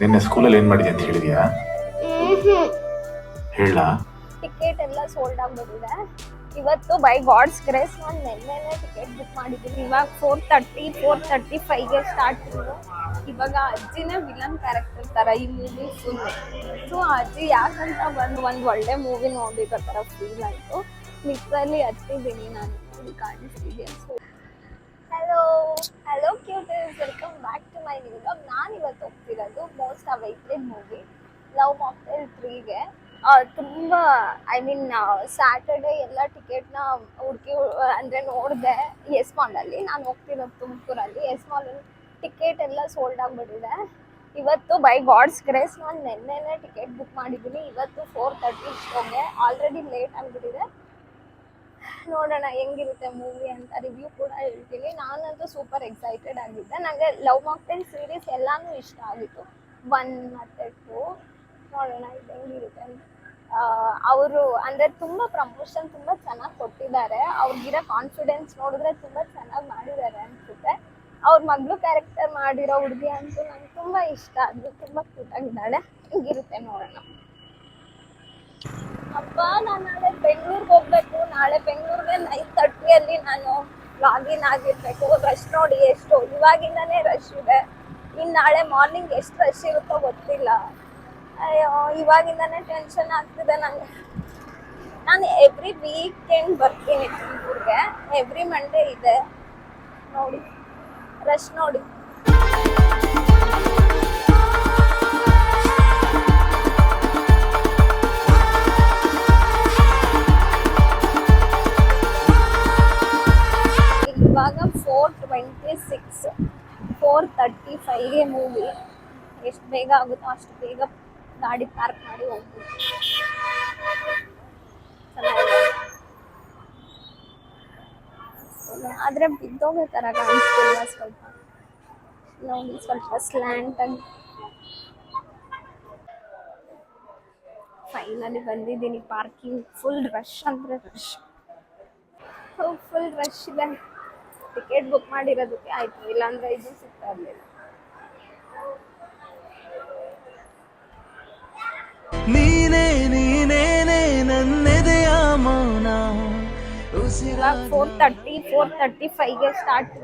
ನಿನ್ನೆ ಸ್ಕೂಲಲ್ಲಿ ಏನ್ ಮಾಡಿದೆ ಅಂತ ಹೇಳಿದ್ಯಾ? ಹೇಳ. ಟಿಕೆಟ್ ಎಲ್ಲ ಸೋಲ್ಡ್ ಆಗ್ಬಿಟ್ಟಿದೆ. ಇವತ್ತು ಬೈ ಗಾಡ್ಸ್ ಗ್ರೇಸ್ ನಾನು ನಿನ್ನೆನೆ ಟಿಕೆಟ್ ಬುಕ್ ಮಾಡಿದ್ದೀನಿ. ಇವಾಗ 4:35ಗೆ ಸ್ಟಾರ್ಟ್. ಇವಾಗ ಅಜ್ಜಿನೇ ವಿಲನ್ ಕ್ಯಾರೆಕ್ಟರ್ ತರ ಈ ಮೂವಿ ಫುಲ್. ಸೊ ಅಜ್ಜಿ ಯಾಕಂತ ಒಂದು ಒಳ್ಳೆ ಮೂವಿ ನೋಡಿರೋ ತರ ಫೀಲ್ ಆಯ್ತು. ಲಿಟ್ರಲಿ ಹತ್ತಿದ್ದೀನಿ ನಾನು, ನೋಡಿ ಕಾಣಿಸ್ತಿದ್ಯಾ? So hello hello cuters, welcome back to my new vlog. ನಾನು ಇವತ್ತು ಹೋಗ್ತಿರೋದು most awaited movie love mocktail 3ಗೆ. ತುಂಬ ಸ್ಯಾಟರ್ಡೆ ಎಲ್ಲ ಟಿಕೆಟ್ನ ಹುಡುಕಿ ಅಂದರೆ ನೋಡಿದೆ. ಎಸ್ ಮಾಲಲ್ಲಿ ನಾನು ಹೋಗ್ತಿರೋದು ತುಮಕೂರಲ್ಲಿ. ಎಸ್ ಮಾಲಲ್ಲಿ ಟಿಕೆಟ್ ಎಲ್ಲ ಸೋಲ್ಡ್ ಆಗಿಬಿಟ್ಟಿದೆ. ಇವತ್ತು ಬೈ ಗಾಡ್ಸ್ ಗ್ರೇಸ್ ನಾನು ನಿನ್ನೆನೆ ಟಿಕೆಟ್ ಬುಕ್ ಮಾಡಿದ್ದೀನಿ. ಇವತ್ತು 4:30 ಶೋಗೆ ಆಲ್ರೆಡಿ ಲೇಟ್ ಆಗಿಬಿಟ್ಟಿದೆ. ನೋಡೋಣ ಹೆಂಗಿರುತ್ತೆ ಮೂವಿ ಅಂತ ರಿವ್ಯೂ ಕೂಡ ಹೇಳ್ತೀನಿ. ನಾನಂತೂ ಸೂಪರ್ ಎಕ್ಸೈಟೆಡ್ ಆಗಿದ್ದೆ. ನನಗೆ ಲವ್ ಮಾಕ್ಟೇಲ್ ಸೀರೀಸ್ ಎಲ್ಲನೂ ಇಷ್ಟ ಆಗಿತ್ತು, 1 ಮತ್ತು 2. ನೋಡೋಣ ಇದು ಹೆಂಗಿರುತ್ತೆ. ಅವರು ಅಂದರೆ ತುಂಬ ಪ್ರಮೋಷನ್ ತುಂಬ ಚೆನ್ನಾಗಿ ಕೊಟ್ಟಿದ್ದಾರೆ. ಅವ್ರಿಗಿರೋ ಕಾನ್ಫಿಡೆನ್ಸ್ ನೋಡಿದ್ರೆ ತುಂಬ ಚೆನ್ನಾಗಿ ಮಾಡಿದ್ದಾರೆ ಅನಿಸುತ್ತೆ. ಅವ್ರ ಮಗಳು ಕ್ಯಾರೆಕ್ಟರ್ ಮಾಡಿರೋ ಹುಡುಗಿ ಅಂತೂ ನಂಗೆ ತುಂಬ ಇಷ್ಟ. ಅದು ತುಂಬ ಕ್ಯೂಟಾಗಿದ್ದಾಳೆ. ಹಿಂಗಿರುತ್ತೆ ನೋಡೋಣ. ಅಪ್ಪ, ನಾನು ನಾಳೆ ಬೆಂಗಳೂರಿಗೆ ಹೋಗ್ಬೇಕು. ನಾಳೆ ಬೆಂಗಳೂರಿಗೆ 9:30 ನಾನು ಲಾಗಿನ್ ಆಗಿರ್ಬೇಕು. ರಶ್ ನೋಡಿ ಎಷ್ಟು, ಇವಾಗಿಂದನೇ ರಶ್ ಇದೆ. ಇನ್ನು ನಾಳೆ ಮಾರ್ನಿಂಗ್ ಎಷ್ಟು ರಶ್ ಇರುತ್ತೋ ಗೊತ್ತಿಲ್ಲ. ಅಯ್ಯೋ, ಇವಾಗಿಂದನೇ ಟೆನ್ಷನ್ ಆಗ್ತಿದೆ ನನಗೆ. ನಾನು ಎವ್ರಿ ವೀಕೆಂಡ್ ಬರ್ತೀನಿ ತುಮಕೂರಿಗೆ. ಎವ್ರಿ ಮಂಡೇ ಇದೆ. ನೋಡಿ ರಶ್ ನೋಡಿ. ಇವಾಗ 4:26, 4:35ಗೆ ಮೂವಿ. ಎಷ್ಟು ಬೇಗ ಆಗುತ್ತೋ ಅಷ್ಟು ಬೇಗ ಗಾಡಿ ಪಾರ್ಕ್ ಮಾಡಿ ಹೋಗ್ಬೋದು. ಆದರೆ ಬಿದ್ದೋಗೋ ಥರ ಕಾಣಿಸ್ತಿಲ್ಲ. ಸ್ವಲ್ಪ ನೋಡಿ, ಸ್ವಲ್ಪ ಸ್ಲ್ಯಾಂಟ್ ಆಗಿ. ಫೈನಲಿ ಬಂದಿದ್ದೀನಿ ಪಾರ್ಕಿಂಗ್. ಫುಲ್ ರಶ್ ಅಂದರೆ ರಶ್, ಫುಲ್ ರಶ್ ಇದೆ. ಟಿಕೆಟ್ ಬುಕ್ ಮಾಡಿರೋದಕ್ಕೆ ಆಯಿತು, ಇಲ್ಲಾಂದರೆ ಇದು ಸಿಗ್ತಾ ಇರಲಿಲ್ಲ. ಇವಾಗ 4:35ಗೆ ಸ್ಟಾರ್ಟ್.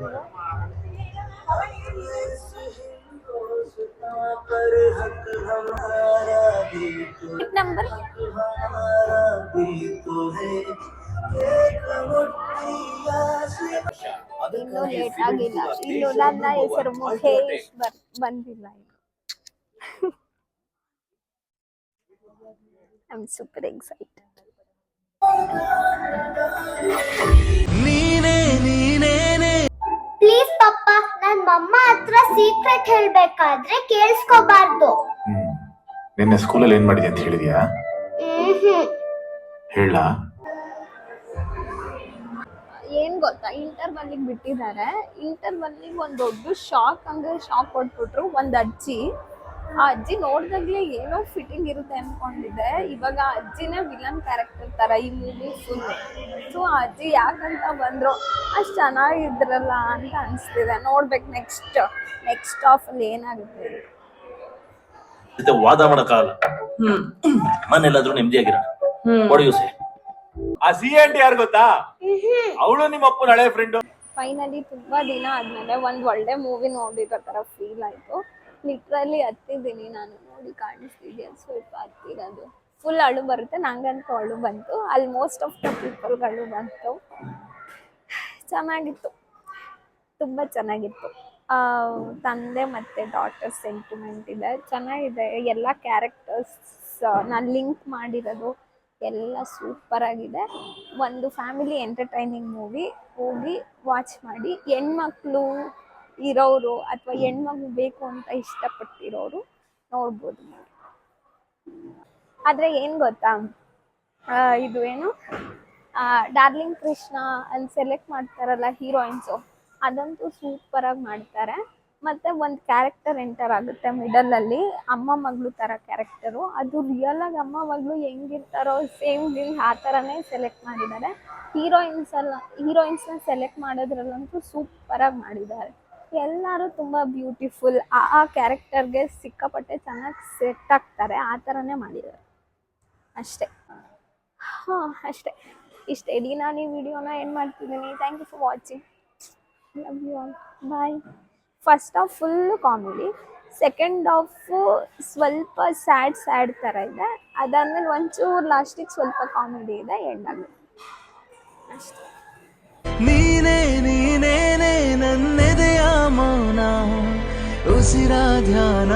ನಂಬರ್ ಇನ್ನೂ ಲೇಟ್ ಆಗಿಲ್ಲ. ಇನ್ನು ನನ್ನ ಹೆಸರು ಮುಖೇಶ್ ಬಂದಿಲ್ಲ. I am super excited. Please ಪಪ್ಪ, ನನ್ನ ಮಮ್ಮ ಹತ್ರ ಸೀಕ್ರೆಟ್ ಹೇಳ್ಬೇಕಾದ್ರೆ ಕೇಳಿಸ್ಕೋಬಾರ್ದು. ನಿನ್ನೆ ಸ್ಕೂಲಲ್ಲಿ ಏನ್ ಮಾಡಿದೆ ಅಂತ ಹೇಳಿದ್ಯಾ? ಹೇಳ. ಏನ್ ಗೊತ್ತಾ, ಇಂಟರ್ವಲ್ಲಿಗೆ ಬಿಟ್ಟಿದ್ದಾರೆ. ಇಂಟರ್ವಲ್ಲಿಗೆ ಒಂದು ದೊಡ್ಡ ಶಾಕ್ ಕೊಟ್ಬಿಟ್ರು ಒಂದು ಅಜ್ಜಿ. ಆ ಅಜ್ಜಿ ನೋಡ್ದಾಗ್ಲೇ ಏನೋ ಫಿಟ್ಟಿಂಗ್ ಇರುತ್ತೆ ಅನ್ಕೊಂಡಿದ್ದೆ. ಇವಾಗ ಅಜ್ಜಿನೇ ವಿಲನ್ ಕ್ಯಾರೆಕ್ಟರ್ ತರ ಈ ಮೂವಿ ಫುಲ್. ಸೊ ಆ ಅಜ್ಜಿ ಯಾಕಂತ ಬಂದ್ರು, ಅಷ್ಟು ಚೆನ್ನಾಗಿದ್ರಲ್ಲ ಅಂತ ಅನಿಸ್ತಿದೆ. ನೋಡ್ಬೇಕು ನೆಕ್ಸ್ಟ್ ಆಫ್ ಅಲ್ಲಿ ಏನಾಗುತ್ತೆ. ವಾದ ಮಾಡಕ್ಕಾಗಲ್ಲ. ಮನೆಲ್ಲಾದ್ರೂ ನೆಮ್ಮದಿಯಾಗಿರೋಣ. ಆ ಸಿ ಆಂಟಿ ಯಾರು ಗೊತ್ತಾ? ಅವಳು ನಿಮ್ಮ ಅಪ್ಪನ ಹಳೆ ಫ್ರೆಂಡು. ಫೈನಲಿ ತುಂಬಾ ದಿನ ಆದ್ಮೇಲೆ ಒಂದು ಒಳ್ಳೆ ಮೂವಿ ನೋಡಿರೋ ತರ ಫೀಲ್ ಆಯ್ತು. ಲಿಟ್ರಲಿ ಹತ್ತಿದ್ದೀನಿ ನಾನು, ನೋಡಿ ಕಾಣಿಸ್ತಿದ್ಯಾ? ಸ್ವಲ್ಪ ಹತ್ತಿರೋದು ಫುಲ್ ಅಳು ಬರುತ್ತೆ. ನಂಗಂತೂ ಅಳು ಬಂತು. ಆಲ್ಮೋಸ್ಟ್ ಆಫ್ ದ ಪೀಪಲ್ಗಳು ಬಂತು. ಚೆನ್ನಾಗಿತ್ತು, ತುಂಬ ಚೆನ್ನಾಗಿತ್ತು. ತಂದೆ ಮತ್ತು ಡಾಟರ್ ಸೆಂಟಿಮೆಂಟ್ ಇದೆ, ಚೆನ್ನಾಗಿದೆ. ಎಲ್ಲ ಕ್ಯಾರೆಕ್ಟರ್ಸ್ ನಾನು ಲಿಂಕ್ ಮಾಡಿರೋದು ಎಲ್ಲ ಸೂಪರ್ ಆಗಿದೆ. ಒಂದು ಫ್ಯಾಮಿಲಿ ಎಂಟರ್ಟೈನಿಂಗ್ ಮೂವಿ. ಹೋಗಿ ವಾಚ್ ಮಾಡಿ. ಹೆಣ್ಮಕ್ಳು ಇರೋರು ಅಥವಾ ಹೆಣ್ಮಗು ಬೇಕು ಅಂತ ಇಷ್ಟಪಟ್ಟಿರೋರು ನೋಡ್ಬೋದು. ಆದರೆ ಏನು ಗೊತ್ತಾ, ಇದು ಏನು ಡಾರ್ಲಿಂಗ್ ಕೃಷ್ಣ ಅಲ್ಲಿ ಸೆಲೆಕ್ಟ್ ಮಾಡ್ತಾರಲ್ಲ ಹೀರೋಯಿನ್ಸು, ಅದಂತೂ ಸೂಪರಾಗಿ ಮಾಡ್ತಾರೆ. ಮತ್ತು ಒಂದು ಕ್ಯಾರೆಕ್ಟರ್ ಎಂಟರ್ ಆಗುತ್ತೆ ಮಿಡಲಲ್ಲಿ, ಅಮ್ಮ ಮಗಳು ಥರ ಕ್ಯಾರೆಕ್ಟರು. ಅದು ರಿಯಲಾಗಿ ಅಮ್ಮ ಮಗಳು ಹೆಂಗಿರ್ತಾರೋ ಸೇಮ್ ಆ ಥರನೇ ಸೆಲೆಕ್ಟ್ ಮಾಡಿದ್ದಾರೆ. ಹೀರೋಯಿನ್ಸ್ನ ಸೆಲೆಕ್ಟ್ ಮಾಡೋದ್ರಲ್ಲಂತೂ ಸೂಪರಾಗಿ ಮಾಡಿದ್ದಾರೆ. ಎಲ್ಲರೂ ತುಂಬ ಬ್ಯೂಟಿಫುಲ್ ಆ ಕ್ಯಾರೆಕ್ಟರ್ಗೆ ಸಿಕ್ಕಾಪಟ್ಟೆ ಚೆನ್ನಾಗಿ ಸೆಟ್ ಆಗ್ತಾರೆ ಆ ಥರನೇ ಮಾಡಿದ್ದಾರೆ ಅಷ್ಟೇ. ಹಾಂ ಅಷ್ಟೇ, ಇಷ್ಟೇ ಇಡೀ ನಾನು ಈ ವಿಡಿಯೋನ ಏನು ಮಾಡ್ತಿದ್ದೀನಿ. Thank you for watching, love you all, bye. First half full comedy, second half ಸ್ವಲ್ಪ ಸ್ಯಾಡ್ ಥರ ಇದೆ, ಅದಾದಮೇಲೆ ಒಂಚೂರು ಲಾಸ್ಟಿಗೆ ಸ್ವಲ್ಪ ಕಾಮಿಡಿ ಇದೆ, ಎಂಡ್ ಆಗುತ್ತೆ ಅಷ್ಟೇ. ನೀನೇ ನನ್ನೆದೆಯ ಮೌನ ಉಸಿರ ಧ್ಯಾನ.